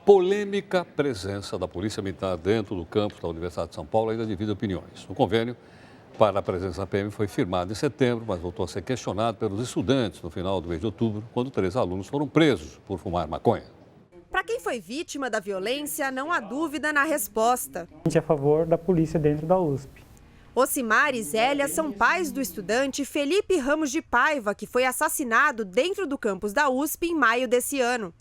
polêmica presença da Polícia Militar dentro do campus da Universidade de São Paulo ainda divide opiniões. O convênio para a presença da PM foi firmado em setembro, mas voltou a ser questionado pelos estudantes no final do mês de outubro, quando 3 alunos foram presos por fumar maconha. Para quem foi vítima da violência, não há dúvida na resposta. A gente é a favor da polícia dentro da USP. Ocimar e Zélia são pais do estudante Felipe Ramos de Paiva, que foi assassinado dentro do campus da USP em maio desse ano.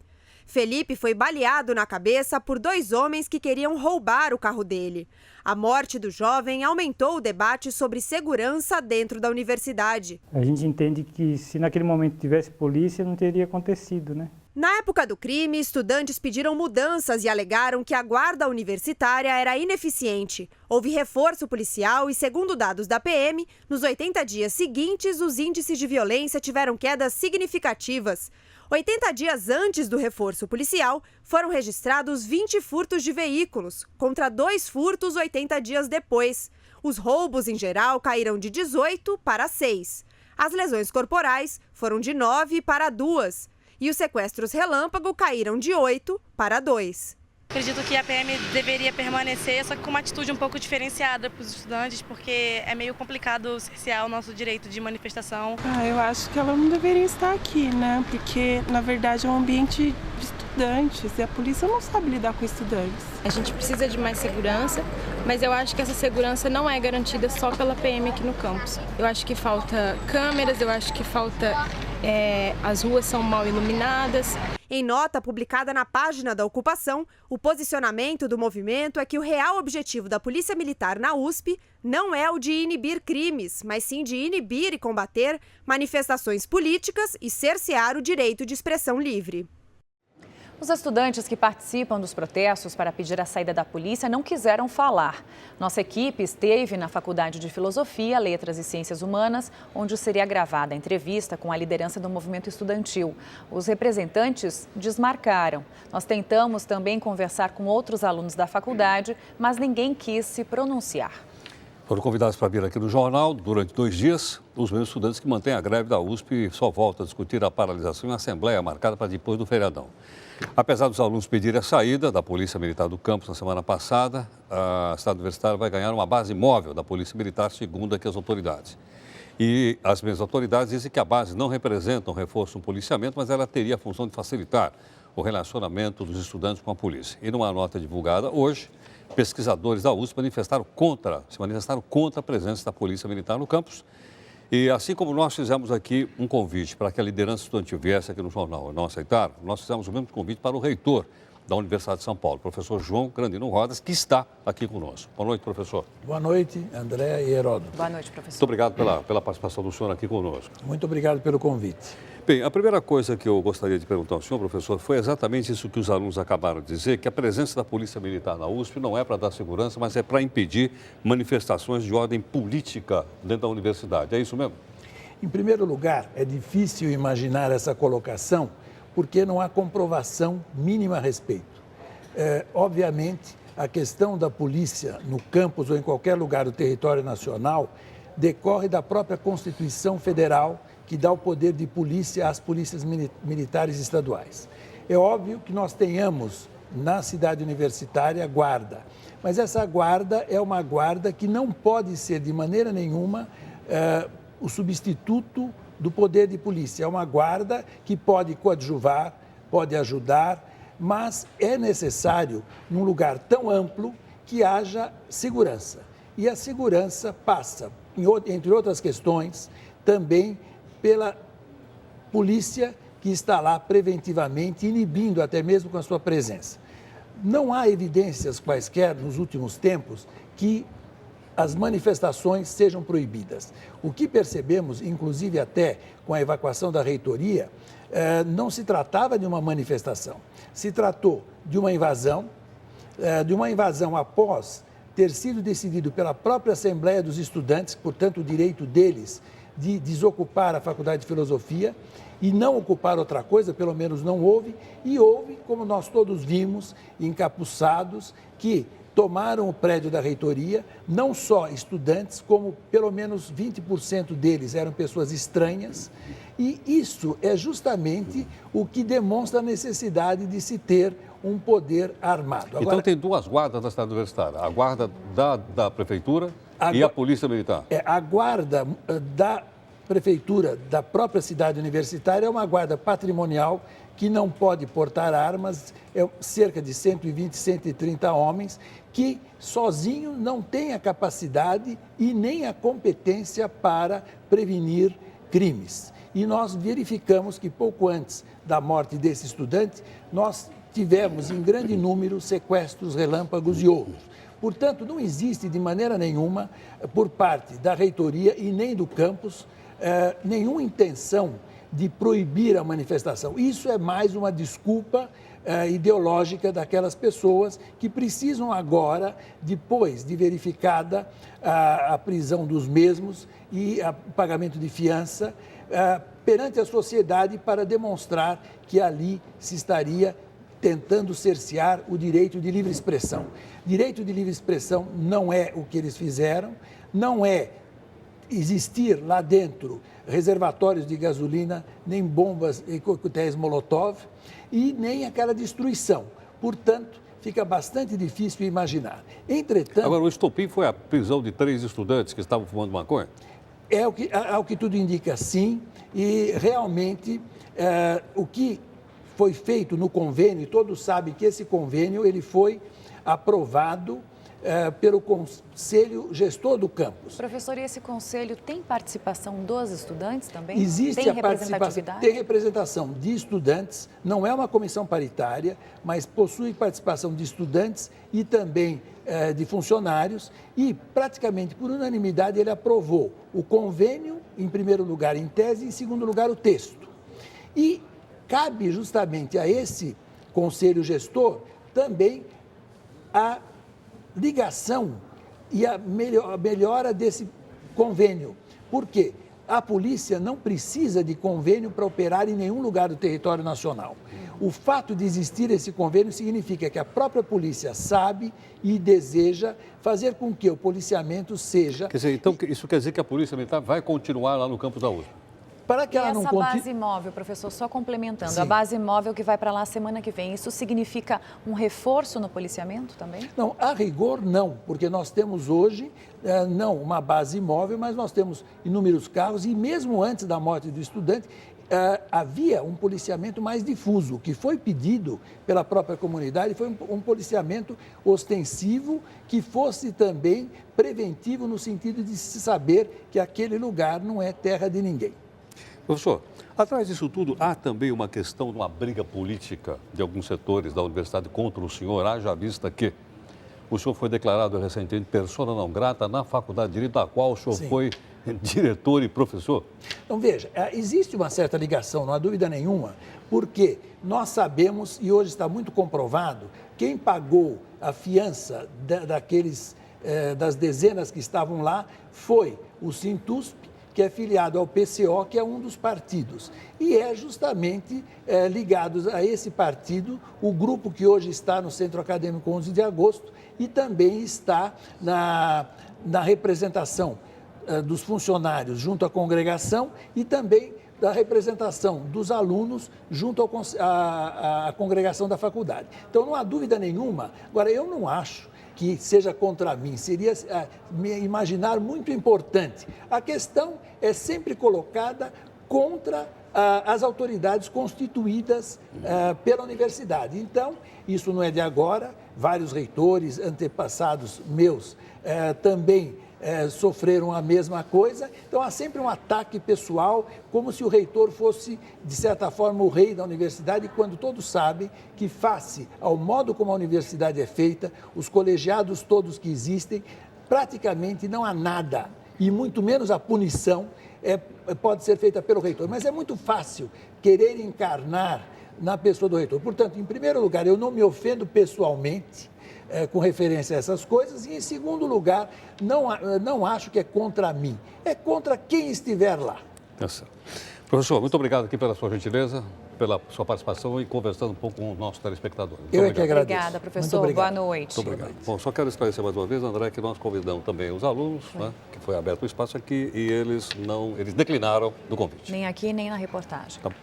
Felipe foi baleado na cabeça por 2 homens que queriam roubar o carro dele. A morte do jovem aumentou o debate sobre segurança dentro da universidade. A gente entende que se naquele momento tivesse polícia, não teria acontecido, né? Na época do crime, estudantes pediram mudanças e alegaram que a guarda universitária era ineficiente. Houve reforço policial e, segundo dados da PM, nos 80 dias seguintes, os índices de violência tiveram quedas significativas. 80 dias antes do reforço policial, foram registrados 20 furtos de veículos, contra 2 furtos 80 dias depois. Os roubos, em geral, caíram de 18 para 6. As lesões corporais foram de 9 para 2. E os sequestros relâmpago caíram de 8 para 2. Acredito que a PM deveria permanecer, só que com uma atitude um pouco diferenciada para os estudantes, porque é meio complicado cercear o nosso direito de manifestação. Eu acho que ela não deveria estar aqui, né? Porque, na verdade, é um ambiente de estudantes e a polícia não sabe lidar com estudantes. A gente precisa de mais segurança, mas eu acho que essa segurança não é garantida só pela PM aqui no campus. Eu acho que falta câmeras, eu acho que falta... as ruas são mal iluminadas. Em nota publicada na página da ocupação, o posicionamento do movimento é que o real objetivo da Polícia Militar na USP não é o de inibir crimes, mas sim de inibir e combater manifestações políticas e cercear o direito de expressão livre. Os estudantes que participam dos protestos para pedir a saída da polícia não quiseram falar. Nossa equipe esteve na Faculdade de Filosofia, Letras e Ciências Humanas, onde seria gravada a entrevista com a liderança do movimento estudantil. Os representantes desmarcaram. Nós tentamos também conversar com outros alunos da faculdade, mas ninguém quis se pronunciar. Foram convidados para vir aqui no jornal durante 2 dias. Os mesmos estudantes que mantêm a greve da USP só voltam a discutir a paralisação em assembleia marcada para depois do feriadão. Apesar dos alunos pedirem a saída da Polícia Militar do campus na semana passada, a cidade universitária vai ganhar uma base móvel da Polícia Militar, segundo aqui as autoridades. E as mesmas autoridades dizem que a base não representa um reforço no policiamento, mas ela teria a função de facilitar o relacionamento dos estudantes com a polícia. E numa nota divulgada hoje, pesquisadores da USP se manifestaram contra a presença da Polícia Militar no campus. E assim como nós fizemos aqui um convite para que a liderança estudantil viesse aqui no jornal e não aceitaram, nós fizemos o mesmo convite para o reitor da Universidade de São Paulo, professor João Grandino Rodas, que está aqui conosco. Boa noite, professor. Boa noite, André e Heródoto. Boa noite, professor. Muito obrigado pela participação do senhor aqui conosco. Muito obrigado pelo convite. Bem, a primeira coisa que eu gostaria de perguntar ao senhor, professor, foi exatamente isso que os alunos acabaram de dizer, que a presença da Polícia Militar na USP não é para dar segurança, mas é para impedir manifestações de ordem política dentro da universidade. É isso mesmo? Em primeiro lugar, é difícil imaginar essa colocação porque não há comprovação mínima a respeito. Obviamente, a questão da polícia no campus ou em qualquer lugar do território nacional decorre da própria Constituição Federal, que dá o poder de polícia às polícias militares estaduais. É óbvio que nós tenhamos na cidade universitária guarda, mas essa guarda é uma guarda que não pode ser de maneira nenhuma o substituto do poder de polícia. É uma guarda que pode coadjuvar, pode ajudar, mas é necessário, num lugar tão amplo, que haja segurança. E a segurança passa, entre outras questões, também pela polícia que está lá preventivamente, inibindo até mesmo com a sua presença. Não há evidências quaisquer nos últimos tempos que as manifestações sejam proibidas. O que percebemos, inclusive até com a evacuação da reitoria, não se tratava de uma manifestação. Se tratou de uma invasão após ter sido decidido pela própria Assembleia dos Estudantes, portanto o direito deles de desocupar a Faculdade de Filosofia e não ocupar outra coisa, pelo menos não houve, e houve, como nós todos vimos, encapuçados que tomaram o prédio da reitoria, não só estudantes, como pelo menos 20% deles eram pessoas estranhas, e isso é justamente o que demonstra a necessidade de se ter um poder armado. Agora, Então tem duas guardas da cidade universitária, a guarda da prefeitura e a polícia militar. A guarda da prefeitura da própria cidade universitária é uma guarda patrimonial que não pode portar armas, é cerca de 120, 130 homens, que sozinho não têm a capacidade e nem a competência para prevenir crimes. E nós verificamos que pouco antes da morte desse estudante, nós tivemos em grande número sequestros relâmpagos e outros. Portanto, não existe de maneira nenhuma, por parte da reitoria e nem do campus, nenhuma intenção de proibir a manifestação. Isso é mais uma desculpa ideológica daquelas pessoas que precisam agora, depois de verificada a prisão dos mesmos e o pagamento de fiança, perante a sociedade para demonstrar que ali se estaria tentando cercear o direito de livre expressão. Direito de livre expressão não é o que eles fizeram, não é existir lá dentro reservatórios de gasolina, nem bombas e coquetéis Molotov e nem aquela destruição. Portanto, fica bastante difícil imaginar. Entretanto... Agora, o estopim foi a prisão de 3 estudantes que estavam fumando maconha? Ao que tudo indica, sim, e realmente o que foi feito no convênio, e todos sabem que esse convênio ele foi aprovado pelo Conselho Gestor do campus. Professor, e esse conselho tem participação dos estudantes também? Existe tem a participação, tem representação de estudantes, não é uma comissão paritária, mas possui participação de estudantes e também de funcionários e praticamente por unanimidade ele aprovou o convênio, em primeiro lugar em tese e em segundo lugar o texto. E cabe justamente a esse Conselho Gestor também a ligação e a melhora desse convênio. Por quê? A polícia não precisa de convênio para operar em nenhum lugar do território nacional. O fato de existir esse convênio significa que a própria polícia sabe e deseja fazer com que o policiamento seja... Quer dizer, então, isso quer dizer que a Polícia Militar vai continuar lá no campus da USP? Para que ela essa não base móvel, professor, só complementando, Sim. A base móvel que vai para lá semana que vem, isso significa um reforço no policiamento também? Não, a rigor não, porque nós temos hoje, não uma base móvel, mas nós temos inúmeros carros e mesmo antes da morte do estudante, havia um policiamento mais difuso, que foi pedido pela própria comunidade, foi um policiamento ostensivo que fosse também preventivo no sentido de se saber que aquele lugar não é terra de ninguém. Professor, atrás disso tudo, há também uma questão de uma briga política de alguns setores da universidade contra o senhor, haja vista que o senhor foi declarado recentemente persona não grata na Faculdade de Direito, da qual o senhor Sim. foi diretor e professor? Então, veja, existe uma certa ligação, não há dúvida nenhuma, porque nós sabemos, e hoje está muito comprovado, quem pagou a fiança das dezenas que estavam lá foi o Sintusp, que é filiado ao PCO, que é um dos partidos. E é justamente ligado a esse partido o grupo que hoje está no Centro Acadêmico 11 de Agosto e também está na representação dos funcionários junto à congregação e também da representação dos alunos junto à congregação da faculdade. Então, não há dúvida nenhuma. Agora, eu não acho que seja contra mim, seria me imaginar muito importante. A questão é sempre colocada contra as autoridades constituídas pela universidade. Então, isso não é de agora, vários reitores antepassados meus também sofreram a mesma coisa. Então, há sempre um ataque pessoal, como se o reitor fosse, de certa forma, o rei da universidade, quando todos sabem que, face ao modo como a universidade é feita, os colegiados todos que existem, praticamente não há nada, e muito menos a punição pode ser feita pelo reitor. Mas é muito fácil querer encarnar na pessoa do reitor. Portanto, em primeiro lugar, eu não me ofendo pessoalmente, com referência a essas coisas, e em segundo lugar, não acho que é contra mim, é contra quem estiver lá. Professor, muito obrigado aqui pela sua gentileza, pela sua participação e conversando um pouco com o nosso telespectador. Eu é que agradeço. Obrigada, professor. Boa noite. Muito obrigado. Bom, só quero esclarecer mais uma vez, André, que nós convidamos também os alunos, né, que foi aberto o espaço aqui, e eles declinaram do convite. Nem aqui, nem na reportagem. Tá bom.